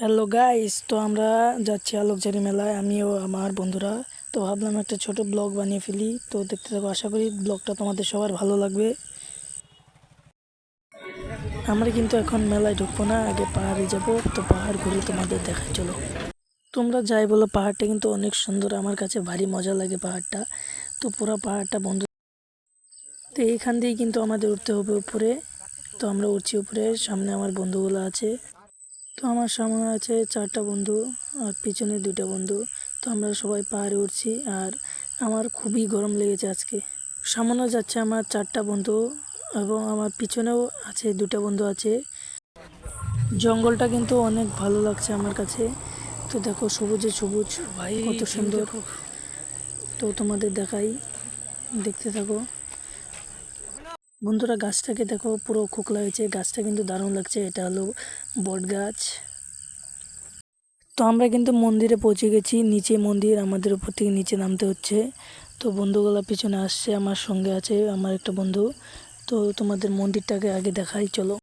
Hello guys, তো আমরা যাচ্ছি আলোকঝারি মেলায়, আমিও আমার বন্ধুরা। তো ভাবলাম একটা ছোট ব্লগ বানিয়ে ফেলি। তো দেখতে থাকো, আশা করি ব্লগটা তোমাদের সবার ভালো লাগবে। আমরা কিন্তু এখন মেলায় ঢুকবো না, আগে পাহাড়ে যাব। তো পাহাড় ঘুরে তোমাদের দেখাই, চলো। তোমরা যাই বলো, পাহাড়টা কিন্তু অনেক সুন্দর, আমার কাছে ভারী মজা লাগে পাহাড়টা। তো পুরো পাহাড়টা বন্ধু, তো এইখান দিয়েই কিন্তু আমাদের উঠতে হবে উপরে। তো আমরা উঠছি উপরে, সামনে আমার বন্ধুগুলো আছে। তো আমার সামনে আছে 4টা বন্ধু আর পিছনে 2টা বন্ধু। তো আমরা সবাই পাহাড়ে উঠছি, আর আমার খুবই গরম লেগেছে আজকে। সামনে যাচ্ছে আমার 4টা বন্ধু, এবং আমার পিছনেও আছে 2টা বন্ধু আছে। জঙ্গলটা কিন্তু অনেক ভালো লাগছে আমার কাছে। তো দেখো, সবুজে সবুজ, ভাই কত সুন্দর। তো তোমাদের দেখাই, দেখতে থাকো বন্ধুরা। গাছটাকে দেখো, পুরো খোকলা হয়েছে, গাছটা কিন্তু দারুণ লাগছে। এটা হলো বট গাছ। তো আমরা কিন্তু মন্দিরে পৌঁছে গেছি, নিচে মন্দির, আমাদের উপর থেকে নিচে নামতে হচ্ছে। তো বন্ধুগুলা পিছনে আসছে, আমার সঙ্গে আছে আমার একটা বন্ধু। তো তোমাদের মন্দিরটাকে আগে দেখাই, চলো।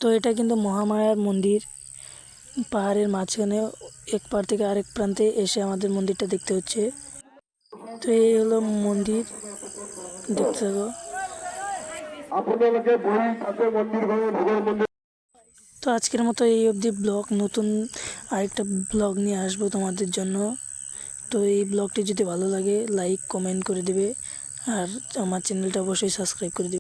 তো এটা কিন্তু মহামায়ার মন্দির, পাহাড়ের মাঝখানে এক পার থেকে আরেক প্রান্তে এসে আমাদের মন্দিরটা দেখতে হচ্ছে। তো এই হলো মন্দির, দেখতে থাকো। তো আজকের মতো এই অবধি ব্লগ, নতুন আরেকটা ব্লগ নিয়ে আসবো তোমাদের জন্য। তো এই ব্লগটি যদি ভালো লাগে, লাইক কমেন্ট করে দিবে, আর আমার চ্যানেলটা অবশ্যই সাবস্ক্রাইব করে দিবে।